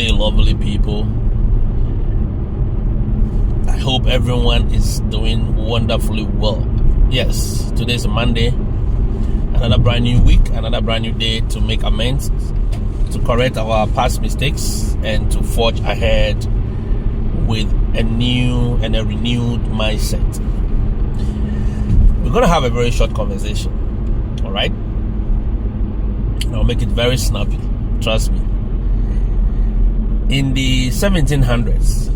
day, lovely people. I hope everyone is doing wonderfully well. Yes, today is a Monday, another brand new week, another brand new day to make amends, to correct our past mistakes, and to forge ahead with a new and a renewed mindset. We're going to have a very short conversation, all right? I'll make it very snappy, trust me. In the 1700s,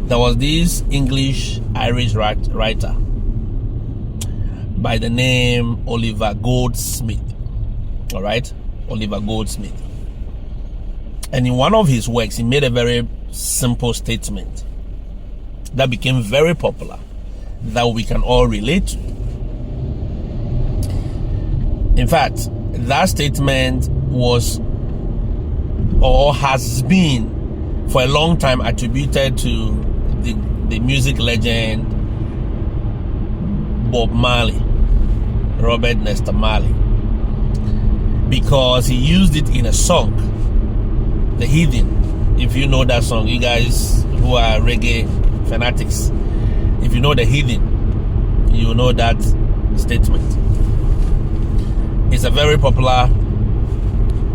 there was this English-Irish writer by the name Oliver Goldsmith. All right? Oliver Goldsmith. And in one of his works, he made a very simple statement that became very popular, that we can all relate to. In fact, that statement was or has been for a long time attributed to the music legend Bob Marley, Robert Nesta Marley, because he used it in a song, The Heathen. If you know that song, you guys who are reggae fanatics, if you know The Heathen, you know that statement. It's a very popular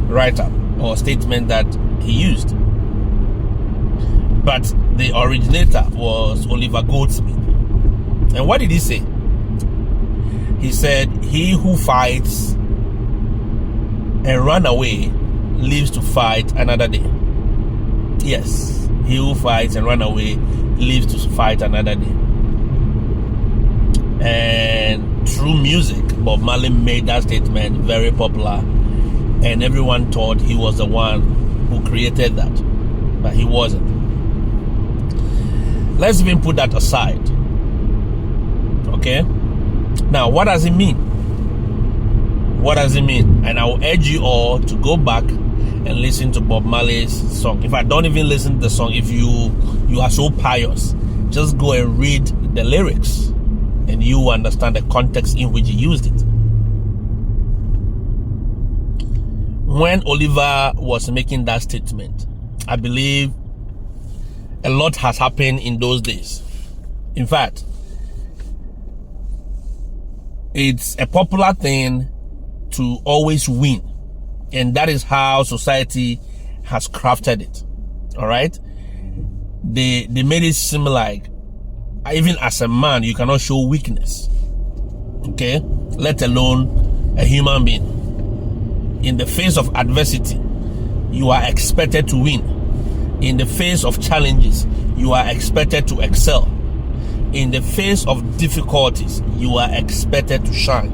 write-up or statement that he used. But the originator was Oliver Goldsmith. And what did he say? He said, "He who fights and run away lives to fight another day." Yes, he who fights and run away lives to fight another day. And through music, Bob Marley made that statement very popular, and everyone thought he was the one who created that, but he wasn't. Let's even put that aside. Okay? Now, what does it mean? What does it mean? And I will urge you all to go back and listen to Bob Marley's song. If I don't even listen to the song, if you are so pious, just go and read the lyrics, and you understand the context in which he used it. When Oliver was making that statement, I believe a lot has happened in those days. In fact, it's a popular thing to always win, and that is how society has crafted it. All right? They made it seem like even as a man, you cannot show weakness, okay? Let alone a human being. In the face of adversity, you are expected to win. In the face of challenges, you are expected to excel. In the face of difficulties, you are expected to shine.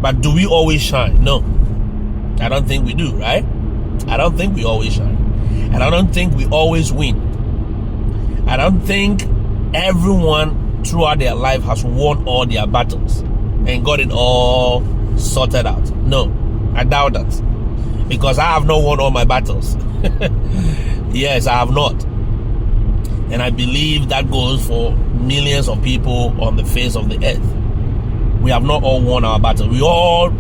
But do we always shine? No. I don't think we do, right? I don't think we always shine. And I don't think we always win. I don't think everyone throughout their life has won all their battles and got it all sorted out. No, I doubt that, because I have not won all my battles. Yes, I have not. And I believe that goes for millions of people on the face of the earth. We have not all won our battle. We all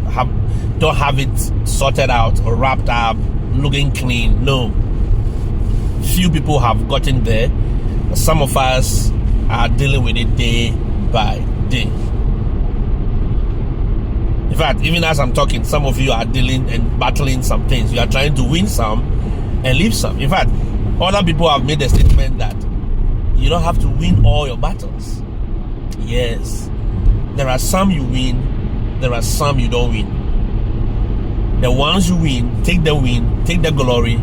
don't have it sorted out or wrapped up, looking clean. No. Few people have gotten there. Some of us are dealing with it day by day. In fact, even as I'm talking, some of you are dealing and battling some things. You are trying to win some and leave some. In fact, other people have made a statement that you don't have to win all your battles. Yes. There are some you win, there are some you don't win. The ones you win, take the glory,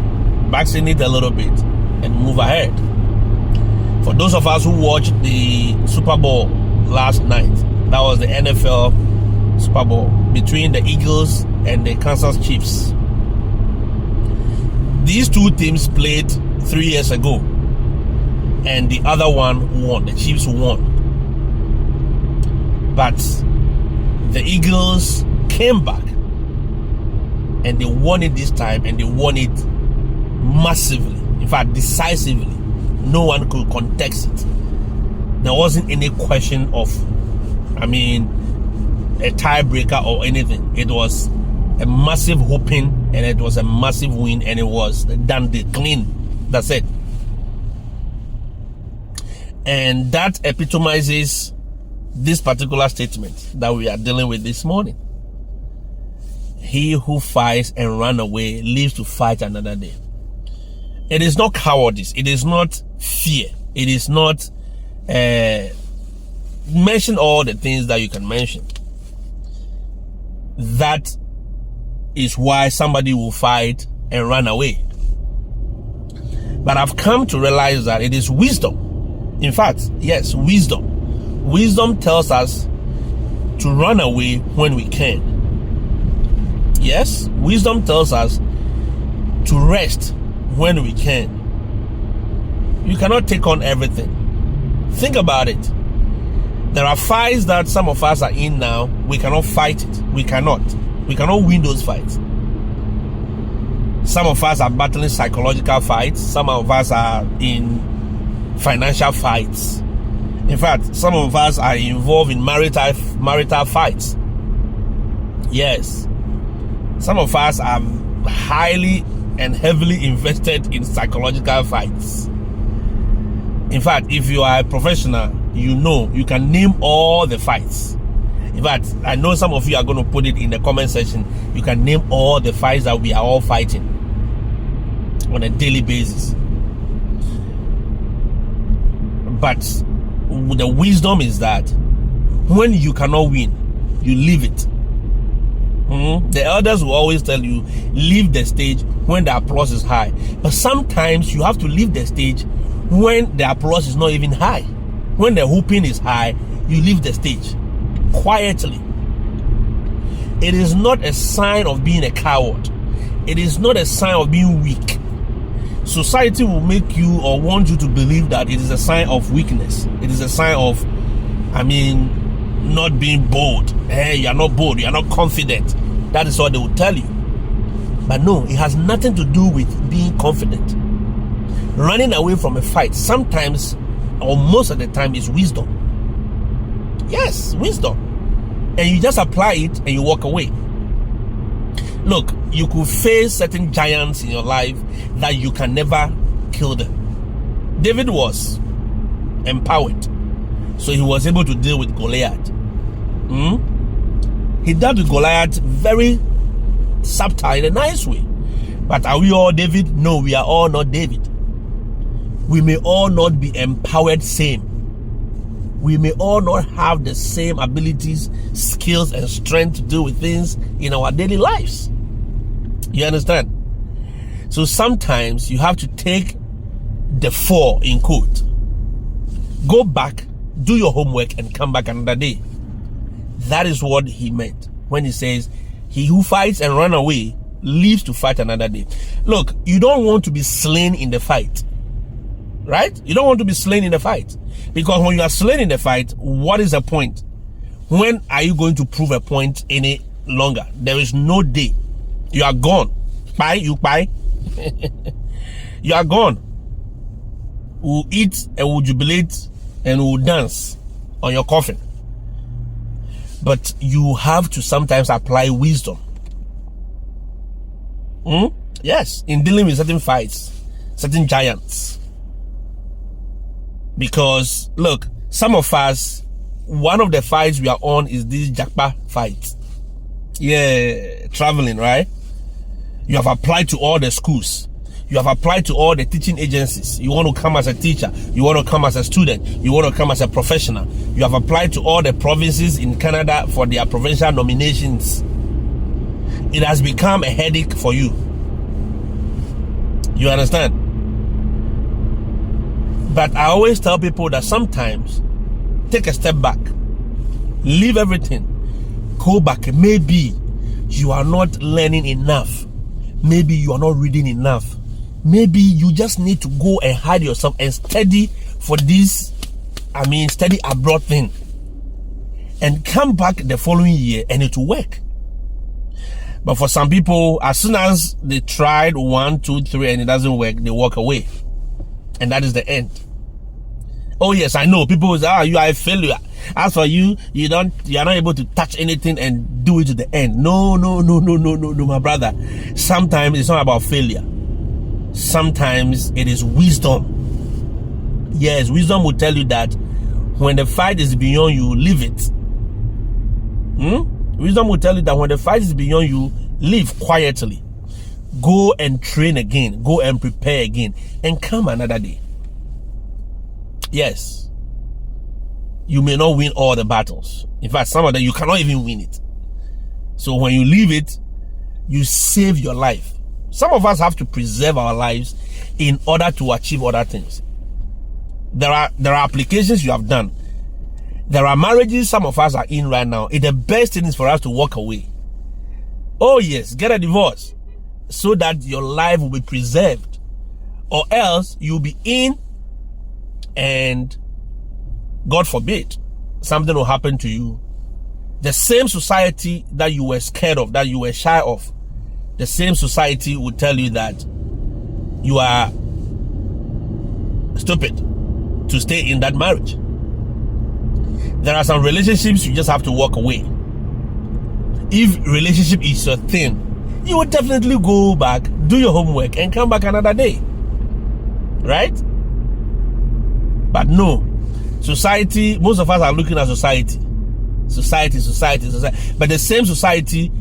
vaccine it a little bit, and move ahead. For those of us who watched the Super Bowl last night, that was the NFL Super Bowl between the Eagles and the Kansas Chiefs. These two teams played 3 years ago, and the other one won. The Chiefs won. But the Eagles came back and they won it this time, and they won it massively. In fact, decisively. No one could contest it. There wasn't any question of, a tiebreaker or anything. It was a massive whooping, and it was a massive win, and it was done the clean. That's it. And that epitomizes this particular statement that we are dealing with this morning. He who fights and runs away lives to fight another day. It is not cowardice. It is not fear. It is not mention all the things that you can mention. That is why somebody will fight and run away. But I've come to realize that it is wisdom. In fact, yes, wisdom. Wisdom tells us to run away when we can. Yes, wisdom tells us to rest when we can. You cannot take on everything. Think about it. There are fights that some of us are in now. We cannot fight it. We cannot win those fights. Some of us are battling psychological fights. Some of us are in financial fights. In fact, some of us are involved in marital fights. Yes. Some of us are highly and heavily invested in psychological fights. In fact, if you are a professional, you know, you can name all the fights. In fact, I know some of you are going to put it in the comment section. You can name all the fights that we are all fighting on a daily basis. But the wisdom is that when you cannot win, you leave it. The elders will always tell you, leave the stage when the applause is high. But sometimes you have to leave the stage when the applause is not even high. When the whooping is high, you leave the stage quietly. It is not a sign of being a coward. It is not a sign of being weak. Society will make you or want you to believe that it is a sign of weakness. It is a sign of, not being bold. Hey, you are not bold. You are not confident. That is what they will tell you. But no, it has nothing to do with being confident. Running away from a fight sometimes, or most of the time, is wisdom. Yes, wisdom. And you just apply it and you walk away. Look, you could face certain giants in your life that you can never kill them. David was empowered, so he was able to deal with Goliath. He dealt with Goliath very subtle, in a nice way. But are we all David? No, we are all not David. We may all not be empowered same. We may all not have the same abilities, skills, and strength to deal with things in our daily lives. You understand? So sometimes you have to take the fall in quote. Go back, do your homework, and come back another day. That is what he meant when he says, he who fights and run away lives to fight another day. Look, you don't want to be slain in the fight. Right? You don't want to be slain in the fight. Because when you are slain in the fight, what is the point? When are you going to prove a point any longer? There is no day. You are gone. Bye, you bye. You are gone. We'll eat and we'll jubilate and we'll dance on your coffin. But you have to sometimes apply wisdom. Yes, in dealing with certain fights, certain giants. Because, look, some of us, one of the fights we are on is this Jakpa fight. Yeah, traveling, right? You have applied to all the schools. You have applied to all the teaching agencies. You want to come as a teacher. You want to come as a student. You want to come as a professional. You have applied to all the provinces in Canada for their provincial nominations. It has become a headache for you. You understand? But I always tell people that sometimes take a step back. Leave everything. Go back. Maybe you are not learning enough. Maybe you are not reading enough. Maybe you just need to go and hide yourself and study for this, study abroad thing. And come back the following year and it will work. But for some people, as soon as they tried 1, 2, 3 and it doesn't work, they walk away. And that is the end. Oh yes, I know. People say, you are a failure. As for you, you are not able to touch anything and do it to the end. No, my brother. Sometimes it's not about failure. Sometimes it is wisdom. Yes, wisdom will tell you that when the fight is beyond you, leave it. Wisdom will tell you that when the fight is beyond you, leave quietly. Go and train again. Go and prepare again. And come another day. Yes. You may not win all the battles. In fact, some of them you cannot even win it. So when you leave it, you save your life. Some of us have to preserve our lives in order to achieve other things. There are applications you have done. There are marriages some of us are in right now. The best thing is for us to walk away. Oh yes, get a divorce so that your life will be preserved. Or else you'll be in and God forbid something will happen to you. The same society that you were scared of, that you were shy of, the same society will tell you that you are stupid to stay in that marriage. There are some relationships you just have to walk away. If relationship is your thing, you will definitely go back, do your homework, and come back another day. Right? But no. Society, most of us are looking at society. Society. But the same society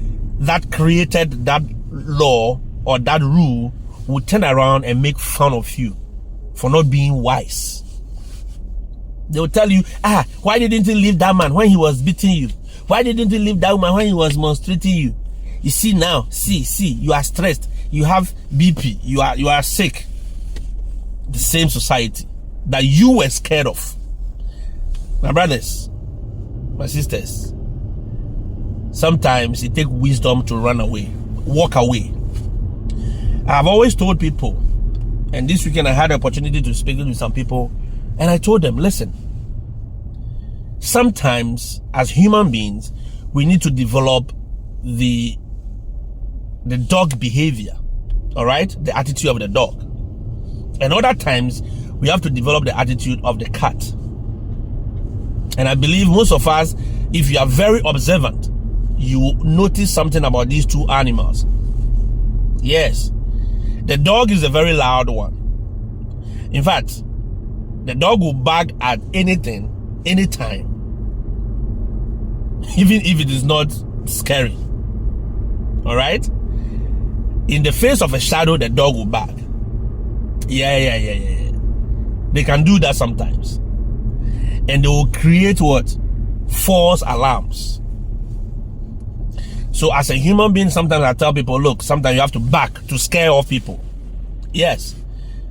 that created that law or that rule will turn around and make fun of you for not being wise. They will tell you, why didn't you leave that man when he was beating you? Why didn't you leave that woman when he was maltreating you? You see now, see, you are stressed. You have BP. You are sick. The same society that you were scared of. My brothers, my sisters, sometimes it takes wisdom to run away, walk away. I've always told people, and this weekend I had the opportunity to speak with some people, and I told them, listen, sometimes as human beings, we need to develop the dog behavior, all right? The attitude of the dog. And other times, we have to develop the attitude of the cat. And I believe most of us, if you are very observant, you notice something about these two animals. Yes, the dog is a very loud one. In fact, the dog will bark at anything, anytime, even if it is not scary. All right? In the face of a shadow, the dog will bark. Yeah. They can do that sometimes. And they will create what? False alarms. So as a human being, sometimes I tell people, look, sometimes you have to bark to scare off people. Yes.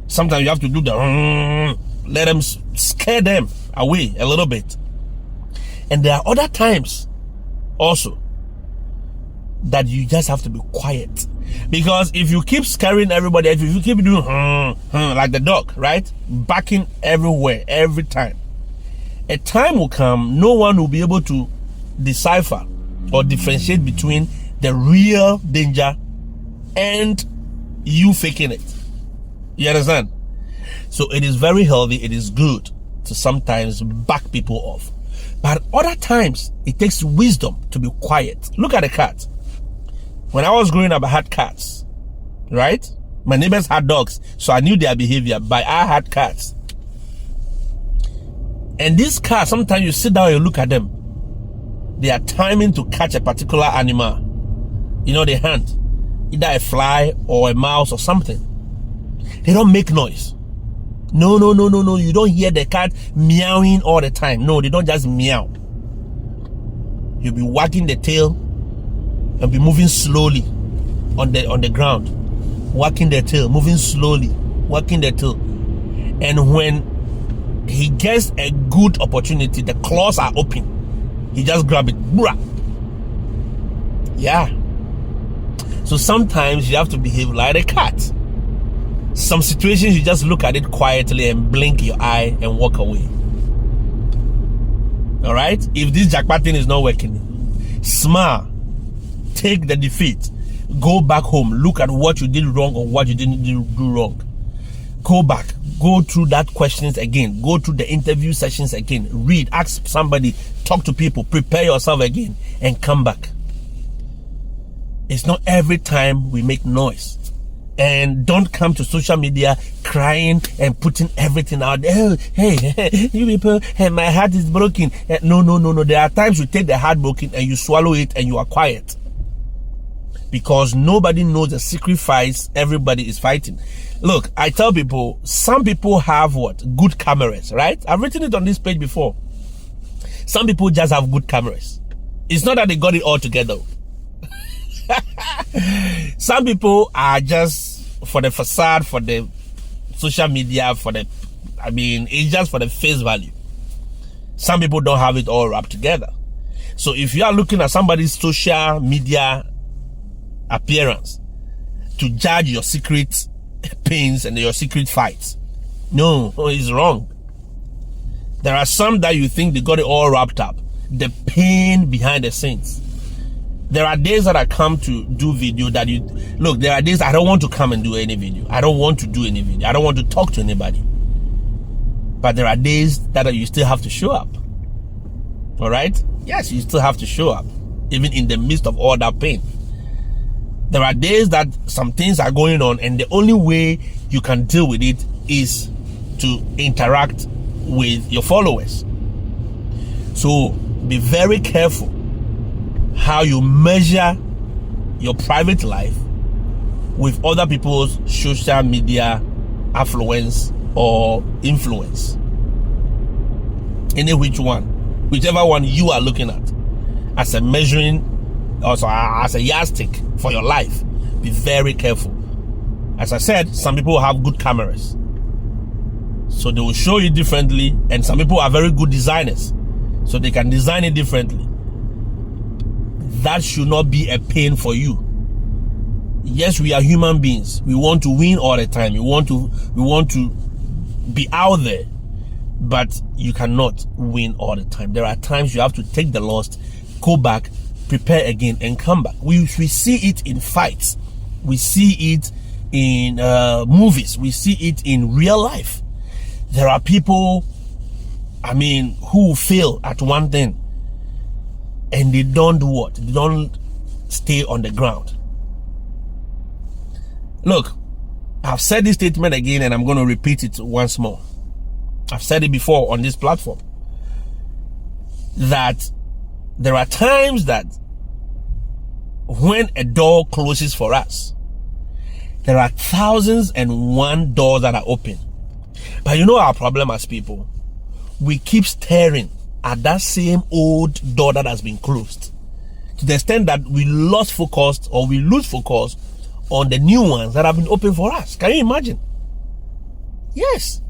Sometimes you have to do the let them, scare them away a little bit. And there are other times also that you just have to be quiet. Because if you keep scaring everybody, if you keep doing like the dog, right? Barking everywhere, every time. A time will come, no one will be able to decipher or differentiate between the real danger and you faking it. You understand? So it is very healthy, it is good to sometimes back people off. But other times, it takes wisdom to be quiet. Look at a cat. When I was growing up, I had cats, right? My neighbors had dogs, so I knew their behavior, but I had cats. And these cats, sometimes you sit down and you look at them. They are timing to catch a particular animal. You know, they hunt either a fly or a mouse or something. They don't make noise. No. You don't hear the cat meowing all the time. No, they don't just meow. You'll be wagging the tail and be moving slowly on the ground. Wagging the tail, moving slowly, wagging the tail. And when he gets a good opportunity, the claws are open. He just grab it. Yeah. So sometimes you have to behave like a cat. Some situations you just look at it quietly and blink your eye and walk away. All right? If this jackpot thing is not working, smile. Take the defeat. Go back home. Look at what you did wrong or what you didn't do wrong. Go back. go through that questions again, go through the interview sessions again, read, ask somebody, talk to people, prepare yourself again, and come back. It's not every time we make noise. And don't come to social media crying and putting everything out there. Oh, hey, you people, hey, my heart is broken. No. There are times you take the heart broken and you swallow it and you are quiet. Because nobody knows the secret fights everybody is fighting. Look, I tell people, some people have what? Good cameras, right? I've written it on this page before. Some people just have good cameras. It's not that they got it all together. Some people are just for the facade, for the social media, it's just for the face value. Some people don't have it all wrapped together. So if you are looking at somebody's social media appearance to judge your secret pains and your secret fights, no, it's wrong. There are some that you think they got it all wrapped up. The pain behind the scenes. There are days that I come to do video that there are days I don't want to come and do any video. I don't want to do any video. I don't want to talk to anybody. But there are days that you still have to show up. All right? Yes, you still have to show up, even in the midst of all that pain. There are days that some things are going on, and the only way you can deal with it is to interact with your followers. So be very careful how you measure your private life with other people's social media affluence or influence. Whichever one you are looking at as a measuring, also as a yardstick for your life. Be very careful. As I said, some people have good cameras, so they will show you differently, and some people are very good designers, so they can design it differently. That should not be a pain for you. Yes, we are human beings. We want to win all the time. We want to be out there, but you cannot win all the time. There are times you have to take the loss, go back, prepare again, and come back. We see it in fights. We see it in movies. We see it in real life. There are people, who fail at one thing, and they don't do what? They don't stay on the ground. Look, I've said this statement again, and I'm going to repeat it once more. I've said it before on this platform, that there are times that when a door closes for us, there are 1,001 doors that are open. But you know our problem as people? We keep staring at that same old door that has been closed, to the extent that we lose focus on the new ones that have been opened for us. Can you imagine? Yes.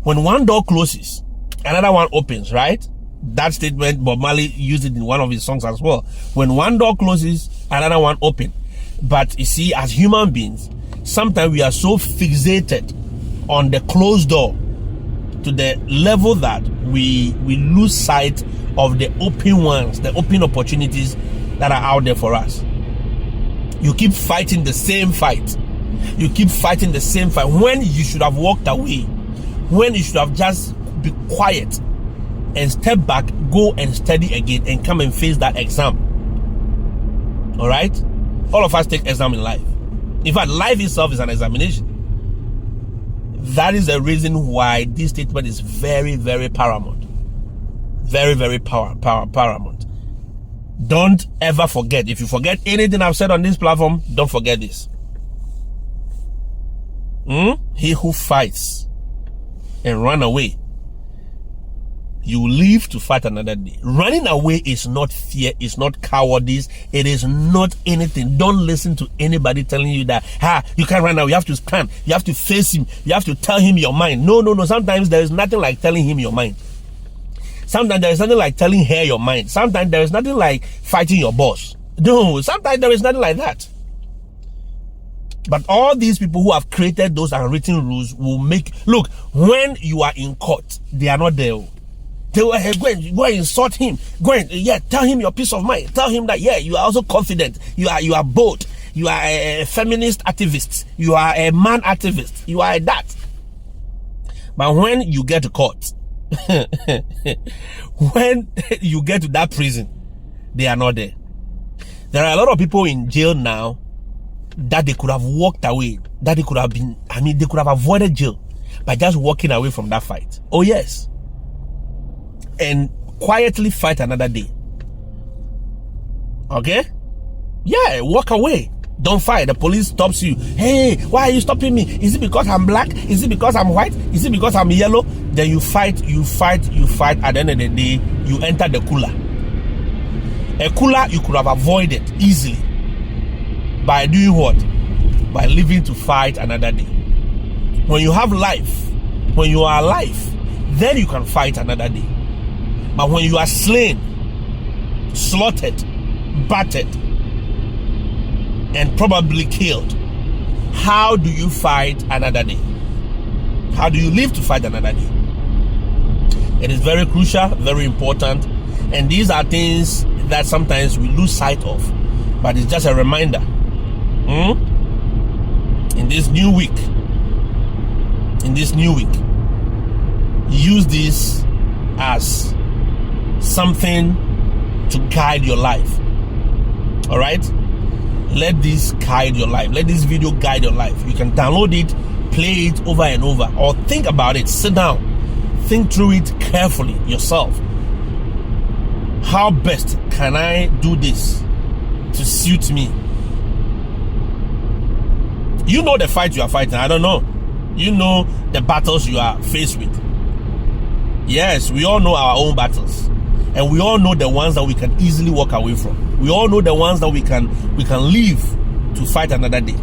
When one door closes, another one opens, right? That statement, Bob Marley used it in one of his songs as well. When one door closes, another one opens. But you see, as human beings, sometimes we are so fixated on the closed door to the level that we lose sight of the open ones, the open opportunities that are out there for us. You keep fighting the same fight. You keep fighting the same fight when you should have walked away, when you should have just be quiet and step back, go and study again, and come and face that exam. All right? All of us take exam in life. In fact, life itself is an examination. That is the reason why this statement is very, very paramount. Very, very paramount. Don't ever forget. If you forget anything I've said on this platform, don't forget this. He who fights and run away, you will live to fight another day. Running away is not fear, it's not cowardice, it is not anything. Don't listen to anybody telling you that, you can't run away, you have to stand, you have to face him, you have to tell him your mind. No. Sometimes there is nothing like telling him your mind. Sometimes there is nothing like telling her your mind. Sometimes there is nothing like fighting your boss. No, sometimes there is nothing like that. But all these people who have created those unwritten rules will look, when you are in court, they are not there. They will go and insult him. Tell him your peace of mind. Tell him that, you are also confident. You are bold. You are a feminist activist. You are a man activist. You are that. But when you get to court, when you get to that prison, they are not there. There are a lot of people in jail now that they could have walked away, that they could have been, they could have avoided jail by just walking away from that fight. Oh yes. And quietly fight another day. Okay? Yeah, walk away. Don't fight. The police stops you. Hey, why are you stopping me? Is it because I'm black? Is it because I'm white? Is it because I'm yellow? Then you fight. At the end of the day, you enter the cooler. A cooler you could have avoided easily. By doing what? By living to fight another day. When you have life, when you are alive, then you can fight another day. But when you are slain, slaughtered, battered, and probably killed, how do you fight another day? How do you live to fight another day? It is very crucial, very important, and these are things that sometimes we lose sight of, but it's just a reminder. In this new week, use this as something to guide your life. All right? Let this guide your life. Let this video guide your life. You can download it, play it over and over, or think about it. Sit down, think through it carefully yourself. How best can I do this to suit me? You know the fight you are fighting. I don't know. You know the battles you are faced with. Yes, we all know our own battles. And we all know the ones that we can easily walk away from. We all know the ones that we can leave to fight another day.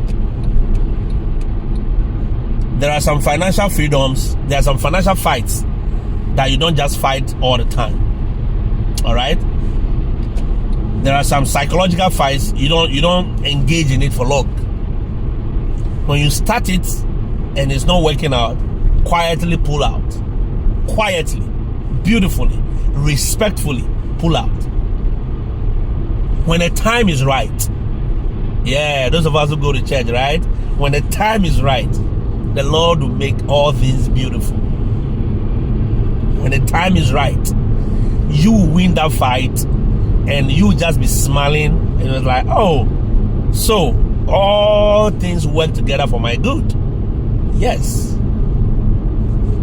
There are some financial freedoms. There are some financial fights that you don't just fight all the time. All right? There are some psychological fights you don't engage in it for long. When you start it and it's not working out, quietly pull out. Quietly, beautifully, respectfully pull out. When the time is right. Yeah, those of us who go to church, right? When the time is right, the Lord will make all things beautiful. When the time is right, you will win that fight and you will just be smiling and it's like, oh, so all things work together for my good. Yes.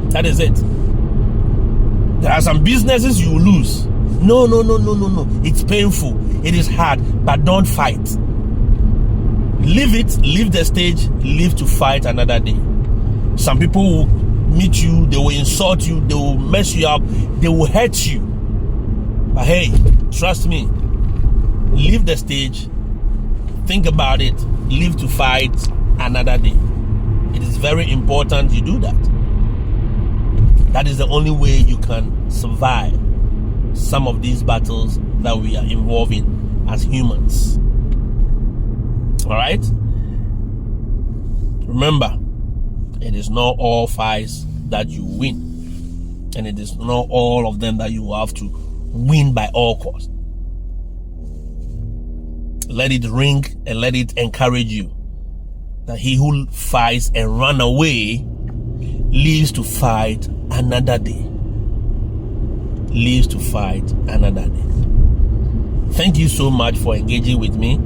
That is it. There are some businesses you will lose. No. It's painful. It is hard. But don't fight. Leave it. Leave the stage. Live to fight another day. Some people will meet you. They will insult you. They will mess you up. They will hurt you. But hey, trust me. Leave the stage. Think about it. Live to fight another day. It is very important you do that. That is the only way you can survive some of these battles that we are involved in as humans. All right? Remember, it is not all fights that you win. And it is not all of them that you have to win by all costs. Let it ring and let it encourage you that he who fights and run away lives to fight another day. Lives to fight another day. Thank you so much for engaging with me.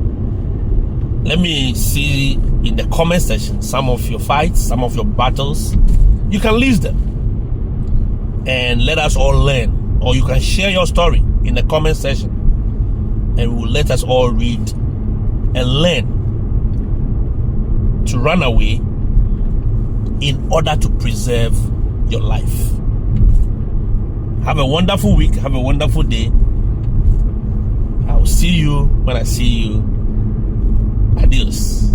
Let me see in the comment section some of your fights, some of your battles. You can list them and let us all learn. Or you can share your story in the comment section and we'll let us all read and learn to run away in order to preserve your life. Have a wonderful week. Have a wonderful day. I will see you when I see you. Adios.